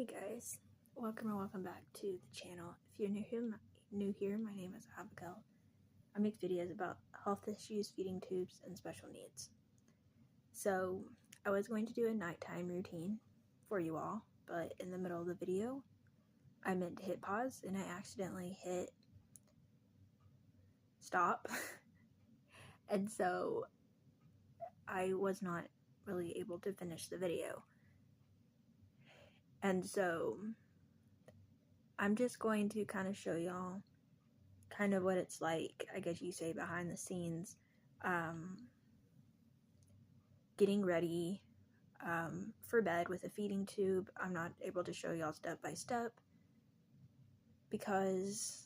Hey guys, welcome back to the channel. If you're new here, my name is Abigail. I make videos about health issues, feeding tubes, and special needs. So I was going to do a nighttime routine for you all, but in the middle of the video, I meant to hit pause and I accidentally hit stop. And so I was not really able to finish the video. And so I'm just going to kind of show y'all kind of what it's like, I guess you say, behind the scenes, getting ready for bed with a feeding tube. I'm not able to show y'all step by step because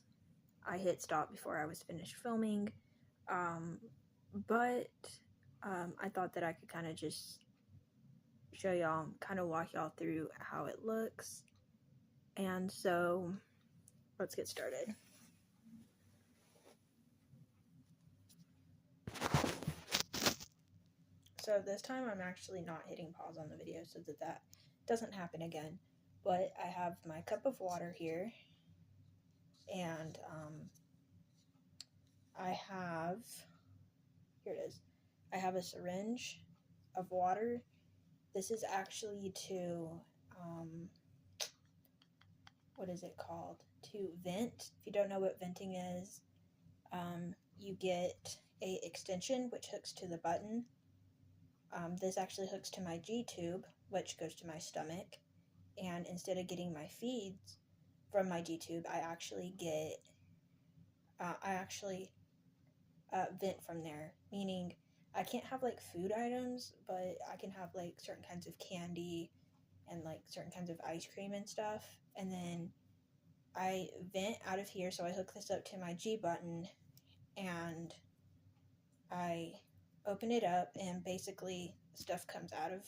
I hit stop before I was finished filming, but I thought that I could kind of just show y'all, kind of walk y'all through how it looks. And so let's get started. So this time I'm actually not hitting pause on the video so that doesn't happen again. But I have my cup of water here, and here it is. I have a syringe of water. This is actually to, what is it called? To vent. If you don't know what venting is, you get a extension which hooks to the button. This actually hooks to my G-tube, which goes to my stomach. And instead of getting my feeds from my G-tube, I actually vent from there, meaning I can't have like food items, but I can have like certain kinds of candy and like certain kinds of ice cream and stuff, and then I vent out of here. So I hook this up to my G button and I open it up, and basically stuff comes out of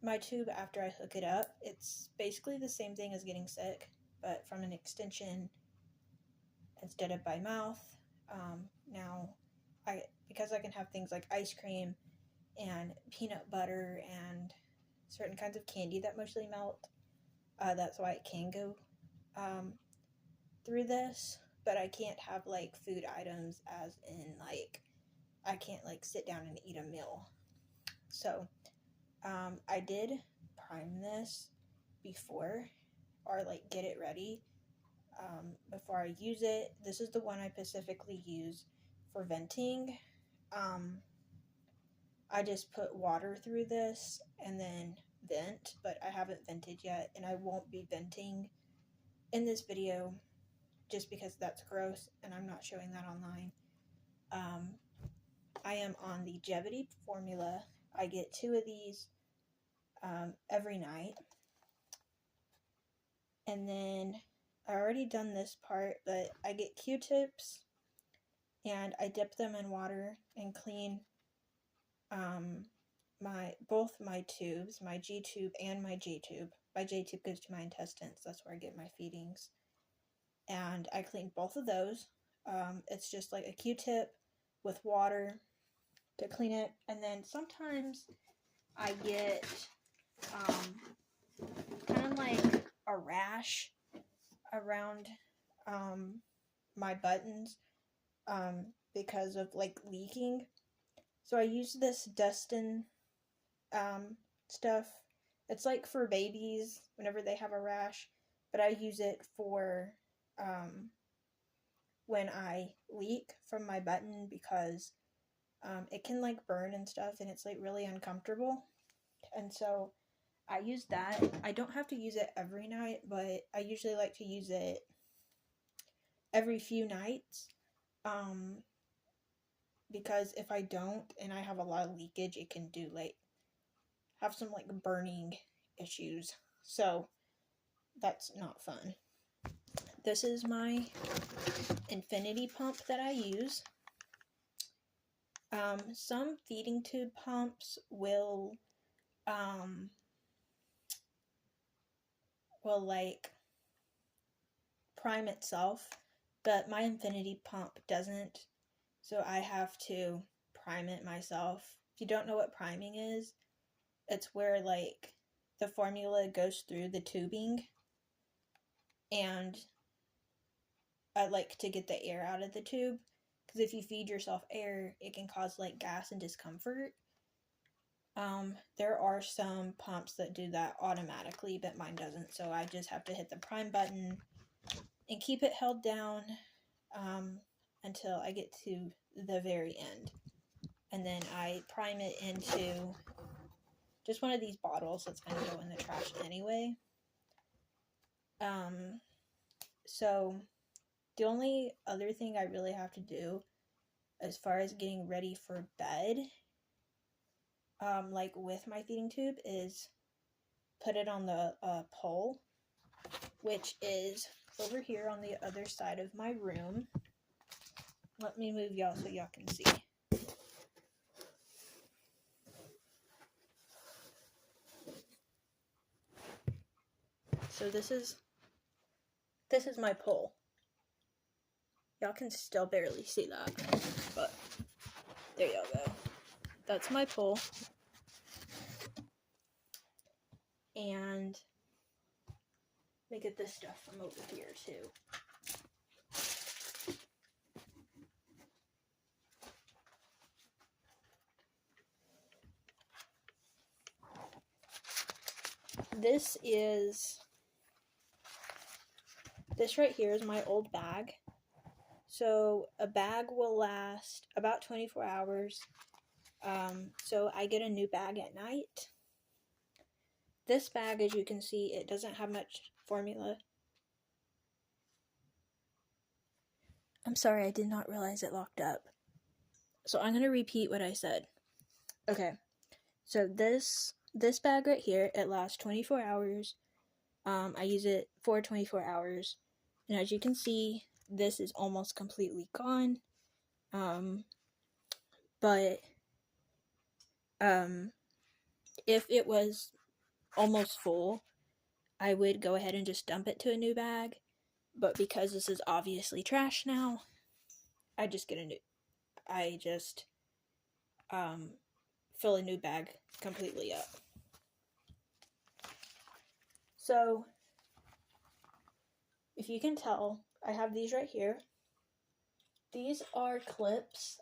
my tube after I hook it up. It's basically the same thing as getting sick, but from an extension instead of by mouth. Now, because I can have things like ice cream and peanut butter and certain kinds of candy that mostly melt, that's why it can go through this. But I can't have like food items, as in like I can't like sit down and eat a meal. So I did prime this before, or like get it ready before I use it. This is the one I specifically use for venting. I just put water through this and then vent, but I haven't vented yet, and I won't be venting in this video just because that's gross and I'm not showing that online. I am on the Jevity formula. I get 2 of these every night. And then I already done this part, but I get Q-tips and I dip them in water and clean both my tubes, my G-tube and my J-tube. My J-tube goes to my intestines. That's where I get my feedings. And I clean both of those. It's just like a Q-tip with water to clean it. And then sometimes I get kind of like a rash around my buttons because of like leaking. So I use this Dustin stuff. It's like for babies whenever they have a rash, but I use it for when I leak from my button, because it can like burn and stuff, and it's like really uncomfortable. And so I use that. I don't have to use it every night, but I usually like to use it every few nights. Because if I don't and I have a lot of leakage, it can do like have some like burning issues. So that's not fun. This is my infinity pump that I use. Some feeding tube pumps will like prime itself, but my infinity pump doesn't, so I have to prime it myself. If you don't know what priming is, it's where like the formula goes through the tubing, and I like to get the air out of the tube, because if you feed yourself air, it can cause like gas and discomfort. There are some pumps that do that automatically, but mine doesn't, so I just have to hit the prime button and keep it held down until I get to the very end. And then I prime it into just one of these bottles that's going to go in the trash anyway. So the only other thing I really have to do as far as getting ready for bed, like with my feeding tube, is put it on the pole, which is over here on the other side of my room. Let me move y'all so y'all can see. So this is my pole. Y'all can still barely see that, but there y'all go. That's my pole. And let me get this stuff from over here too. This right here is my old bag. So a bag will last about 24 hours. So I get a new bag at night. This bag, as you can see, it doesn't have much formula. I'm sorry, I did not realize it locked up. So I'm going to repeat what I said. Okay, so this bag right here, it lasts 24 hours. I use it for 24 hours. And as you can see, this is almost completely gone. But if it was almost full, I would go ahead and just dump it to a new bag. But because this is obviously trash now, I just fill a new bag completely up. So if you can tell, I have these right here. These are clips,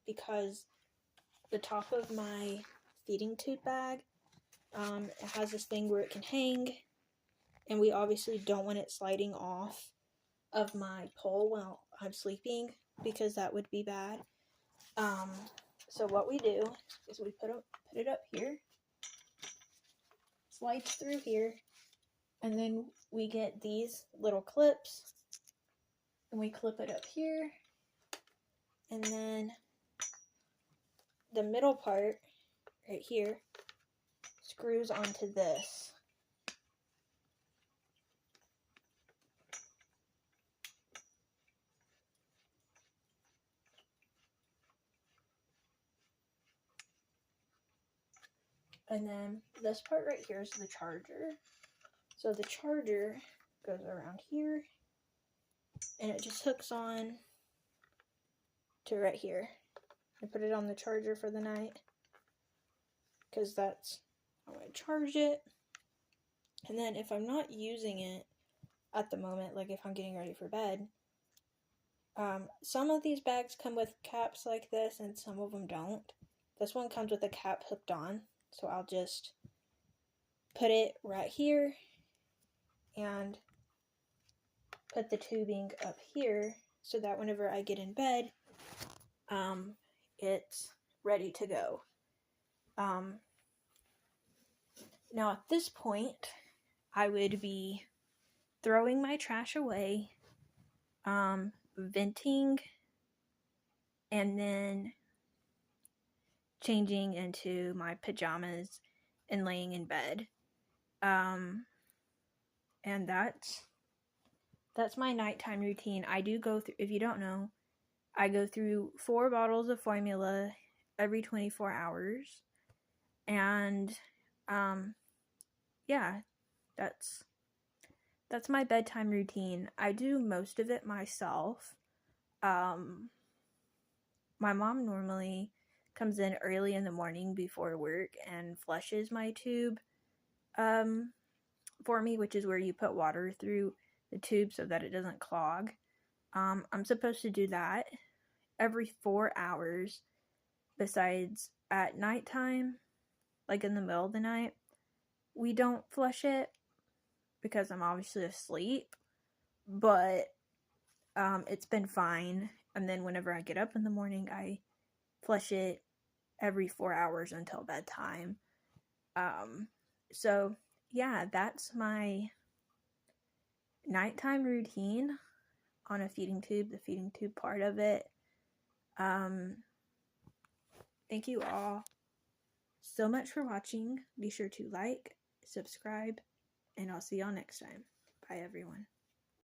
because the top of my feeding tube bag, it has this thing where it can hang, and we obviously don't want it sliding off of my pole while I'm sleeping, because that would be bad. So what we do is we put it up here, slides through here, and then we get these little clips, and we clip it up here, and then the middle part right here screws onto this. And then this part right here is the charger. So the charger goes around here, and it just hooks on to right here. I put it on the charger for the night, because that's how I charge it. And then if I'm not using it at the moment, like if I'm getting ready for bed, some of these bags come with caps like this, and some of them don't. This one comes with a cap hooked on, so I'll just put it right here and put the tubing up here, so that whenever I get in bed, it's ready to go. Now at this point, I would be throwing my trash away, venting, and then changing into my pajamas and laying in bed. And that's my nighttime routine. I do go through, if you don't know, I go through 4 bottles of formula every 24 hours. And yeah, that's my bedtime routine. I do most of it myself. My mom normally comes in early in the morning before work and flushes my tube. for me, which is where you put water through the tube so that it doesn't clog. I'm supposed to do that every 4 hours, besides at nighttime, like in the middle of the night. We don't flush it because I'm obviously asleep, but it's been fine. And then whenever I get up in the morning, I flush it every 4 hours until bedtime. So yeah, that's my nighttime routine on a feeding tube, the feeding tube part of it. Thank you all so much for watching. Be sure to like, subscribe, and I'll see y'all next time. Bye, everyone.